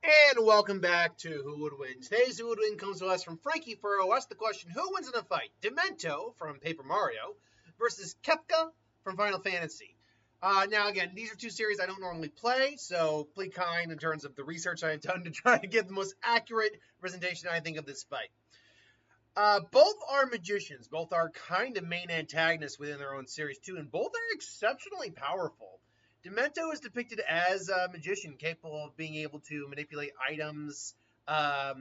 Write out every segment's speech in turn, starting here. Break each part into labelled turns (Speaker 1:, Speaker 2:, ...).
Speaker 1: And welcome back to Who Would Win. Today's Who Would Win comes to us from Frankie Furrow. Asked the question, who wins in a fight? Demento from Paper Mario versus Kefka from Final Fantasy. Now, again, these are two series I don't normally play, so be kind in terms of the research I've done to try to give the most accurate presentation I think of this fight. Both are magicians. Both are kind of main antagonists within their own series, too, and both are exceptionally powerful. Demento is depicted as a magician capable of being able to manipulate items, but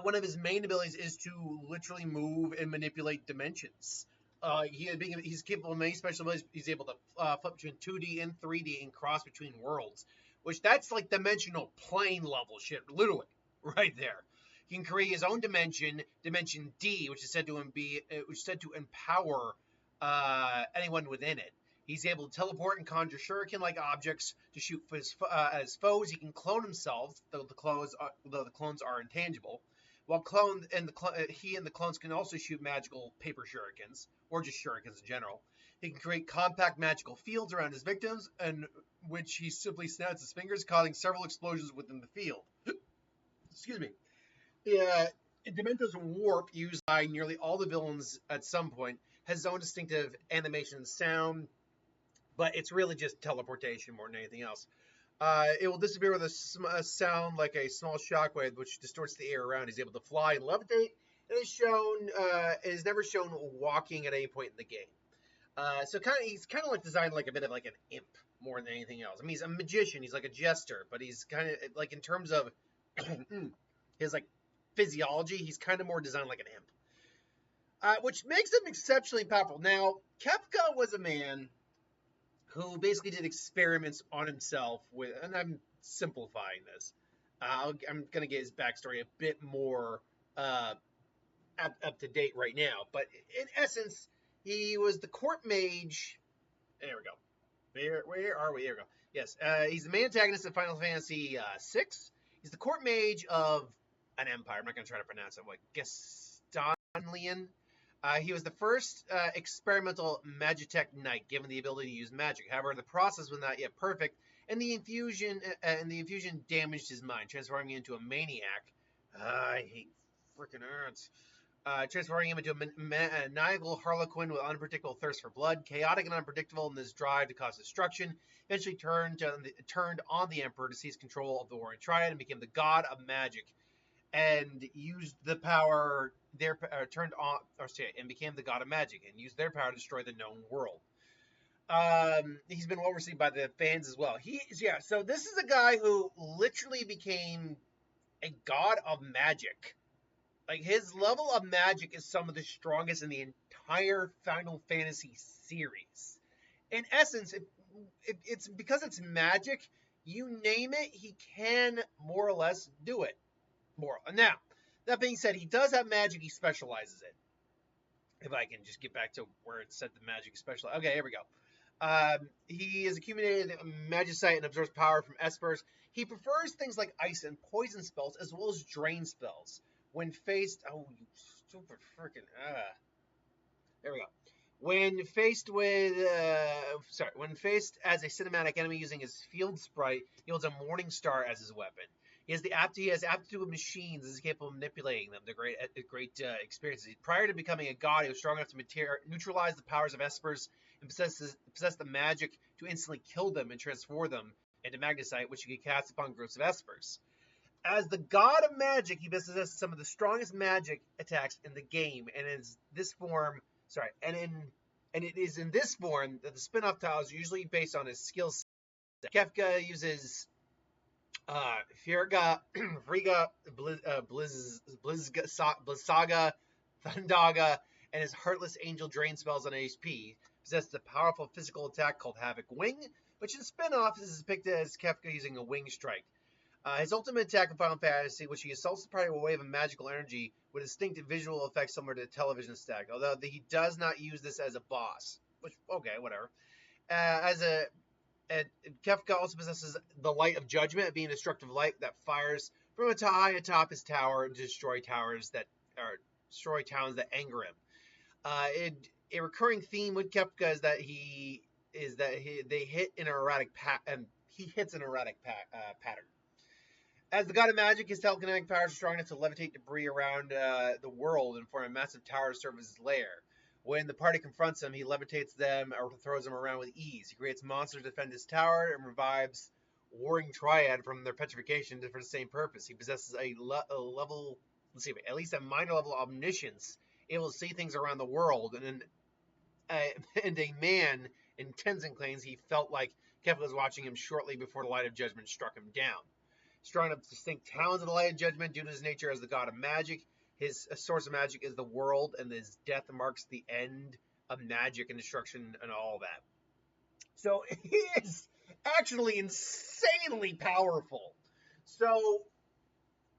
Speaker 1: one of his main abilities is to literally move and manipulate dimensions. He's capable of many special abilities. He's able to flip between 2D and 3D and cross between worlds, which that's like dimensional plane level shit, literally, right there. He can create his own dimension, Dimension D, which is said to empower anyone within it. He's able to teleport and conjure shuriken-like objects to shoot at his foes. He can clone himself, though the clones are intangible. While he and the clones can also shoot magical paper shurikens, or just shurikens in general. He can create compact magical fields around his victims, and which he simply snaps his fingers, causing several explosions within the field. Excuse me. Demento's warp, used by nearly all the villains at some point, has its own distinctive animation and sound, but it's really just teleportation more than anything else. It will disappear with a sound like a small shockwave, which distorts the air around. He's able to fly and levitate. It is never shown walking at any point in the game. So he's kind of like designed like a bit of like an imp more than anything else. I mean, he's a magician. He's like a jester, but he's kind of like in terms of his like physiology, he's kind of more designed like an imp, which makes him exceptionally powerful. Now, Kefka was a man who basically did experiments on himself with, and I'm simplifying this. I'm going to get his backstory a bit more up to date right now, but in essence, he was the court mage. There we go. Where are we? There we go. Yes, he's the main antagonist of Final Fantasy VI. He's the court mage of an empire. I'm not going to try to pronounce it. What, Gestonian? He was the first experimental Magitech knight given the ability to use magic. However, the process was not yet perfect, and the infusion damaged his mind, transforming him into a maniac. I hate freaking arts. Transforming him into a maniacal harlequin with unpredictable thirst for blood, chaotic and unpredictable in his drive to cause destruction. Eventually turned on the Emperor to seize control of the Warring Triad and became the god of magic, and used the power and became the god of magic and used their power to destroy the known world. He's been well received by the fans as well. So this is a guy who literally became a god of magic. Like, his level of magic is some of the strongest in the entire Final Fantasy series. In essence, it's because it's magic, you name it, he can more or less do it. Now, that being said, he does have magic he specializes in. If I can just get back to where it said the magic special. Okay, here we go. He has accumulated magicite and absorbs power from espers. He prefers things like ice and poison spells as well as drain spells. When faced... Oh, you stupid freaking... There we go. When faced as a cinematic enemy using his field sprite, he holds a morning star as his weapon. He has aptitude with machines and is capable of manipulating them. They're great experiences. Prior to becoming a god, he was strong enough to neutralize the powers of espers and possess the magic to instantly kill them and transform them into magnesite, which he could cast upon groups of espers. As the god of magic, he possesses some of the strongest magic attacks in the game, and it is in this form that the spin-off tiles are usually based on his skill set. Kefka uses Friga, Blizzaga, Thundaga, and his Heartless Angel drain spells on HP. Possesses a powerful physical attack called Havoc Wing, which in spin-off is depicted as Kefka using a wing strike. His ultimate attack in Final Fantasy, which he assaults the party with a wave of magical energy with distinctive visual effects similar to television stack, although he does not use this as a boss. Which, okay, whatever. Kefka also possesses the Light of Judgment, being a destructive light that fires from high atop his tower to destroy towns that anger him. A recurring theme with Kefka is that he hits an erratic pattern. As the god of magic, his telekinetic powers are strong enough to levitate debris around the world and form a massive tower to serve as his lair. When the party confronts him, he levitates them or throws them around with ease. He creates monsters to defend his tower and revives warring triad from their petrification for the same purpose. He possesses a level, let's see, at least a minor level of omniscience, able to see things around the world, and a man in Tenzin claims he felt like Kefka was watching him shortly before the light of judgment struck him down. Strong enough to distinct talents of the light of judgment due to his nature as the god of magic. His source of magic is the world, and his death marks the end of magic and destruction and all that. So he is actually insanely powerful. So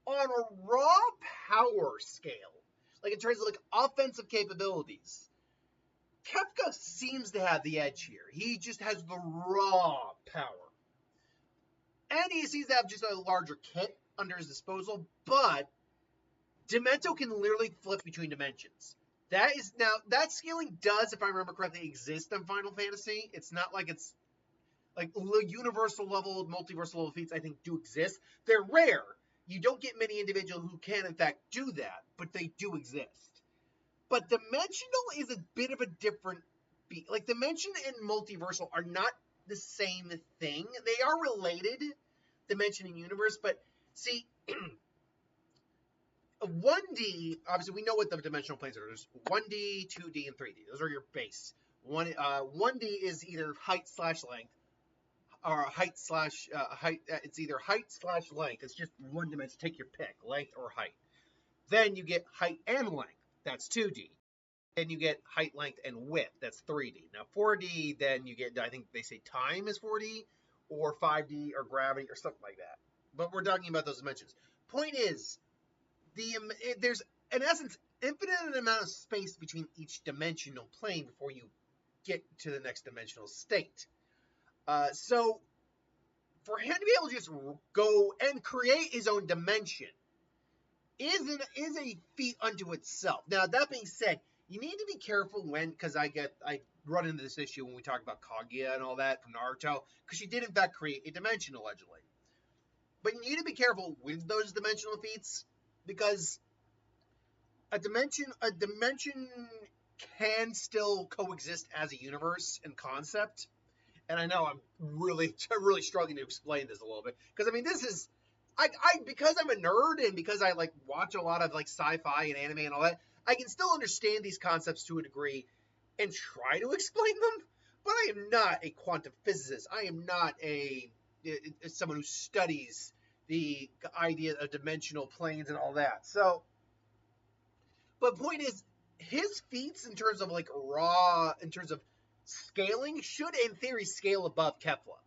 Speaker 1: on a raw power scale, like in terms of like offensive capabilities, Kefka seems to have the edge here. He just has the raw power. And he seems to have just a larger kit under his disposal, but Dimentio can literally flip between dimensions. That scaling does, if I remember correctly, exist in Final Fantasy. It's not like it's like universal level, multiversal level feats, I think, do exist. They're rare. You don't get many individuals who can, in fact, do that, but they do exist. But dimensional is a bit of a different beat. Like, dimension and multiversal are not the same thing. They are related, dimension and universe, but see, 1D, obviously we know what the dimensional planes are. There's 1D, 2D, and 3D. Those are your base. 1D is either height slash length, or height. It's either height slash length. It's just one dimension. Take your pick, length or height. Then you get height and length. That's 2D. Then you get height, length, and width. That's 3D. Now 4D, then you get, I think they say time is 4D, or 5D, or gravity, or something like that. But we're talking about those dimensions. Point is, there's, in essence, infinite amount of space between each dimensional plane before you get to the next dimensional state. So, for him to be able to just go and create his own dimension is a feat unto itself. Now, that being said, you need to be careful because I run into this issue when we talk about Kaguya and all that from Naruto, because she did in fact create a dimension allegedly. But you need to be careful with those dimensional feats, because a dimension can still coexist as a universe and concept. And I know I'm really struggling to explain this a little bit, because I mean, this is because I'm a nerd and because I like watch a lot of like sci-fi and anime and all that, I can still understand these concepts to a degree and try to explain them. But I am not a quantum physicist. I am not someone who studies the idea of dimensional planes and all that. So, but point is, his feats in terms of like in terms of scaling should in theory scale above Kefla.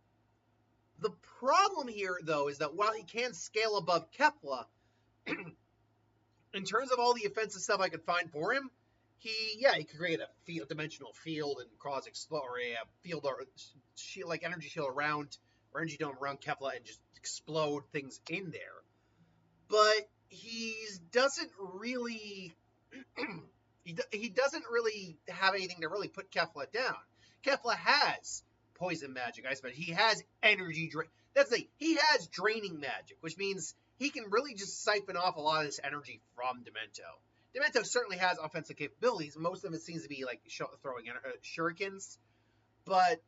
Speaker 1: The problem here, though, is that while he can scale above Kefla, in terms of all the offensive stuff I could find for him, he could create a dimensional field and cause or a field or shield, like energy shield around, or energy dome around Kefla, and just explode things in there. But he doesn't really he doesn't really have anything to really put Kefla down. Kefla has poison magic, ice magic. He has energy drain. He has draining magic, which means he can really just siphon off a lot of this energy from Dimentio. Dimentio certainly has offensive capabilities. Most of it seems to be like throwing shurikens, but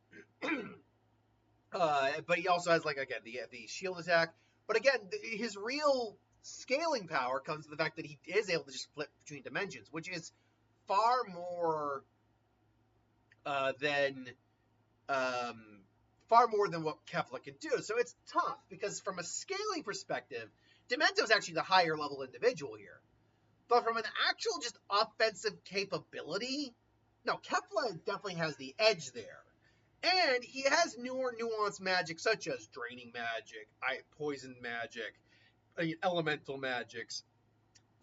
Speaker 1: he also has, like, again, the shield attack. But again, his real scaling power comes from the fact that he is able to just flip between dimensions, which is far more than what Kefla can do. So it's tough, because from a scaling perspective, Dimentio is actually the higher level individual here. But from an actual just offensive capability, no, Kefla definitely has the edge there. And he has newer nuanced magic, such as draining magic, poison magic, elemental magics,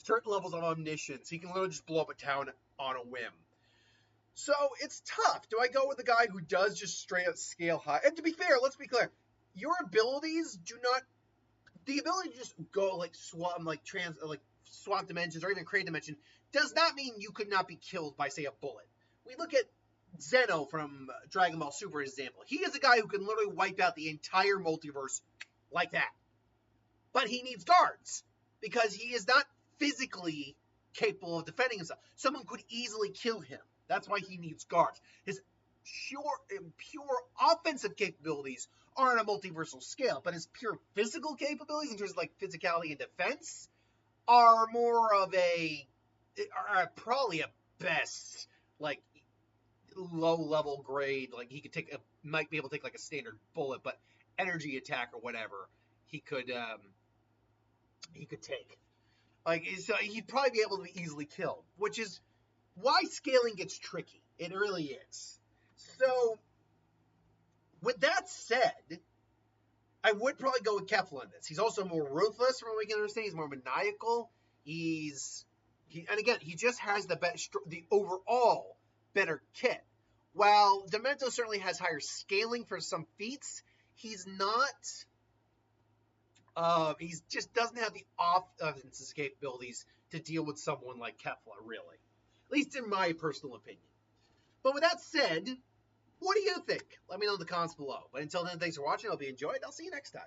Speaker 1: certain levels of omniscience. He can literally just blow up a town on a whim. So it's tough. Do I go with the guy who does just straight up scale high? And to be fair, let's be clear, your abilities do not. The ability to just go swap dimensions or even create a dimension does not mean you could not be killed by, say, a bullet. We look at Zeno from Dragon Ball Super as an example. He is a guy who can literally wipe out the entire multiverse like that. but he needs guards because he is not physically capable of defending himself. Someone could easily kill him. That's why he needs guards. His pure offensive capabilities are on a multiversal scale, but his pure physical capabilities in terms of like physicality and defense are more of are probably a best like low level grade. Like he could might be able to take like a standard bullet, but energy attack or whatever he could take. Like so he'd probably be able to be easily killed, which is why scaling gets tricky. It really is. So with that said, I would probably go with Kefla in this. He's also more ruthless, from what we can understand. He's more maniacal. And again, he just has the overall better kit. While Dimentio certainly has higher scaling for some feats, he's not. He just doesn't have the offensive capabilities to deal with someone like Kefla, really. At least in my personal opinion. But with that said, what do you think? Let me know in the comments below. But until then, thanks for watching. I hope you enjoyed. I'll see you next time.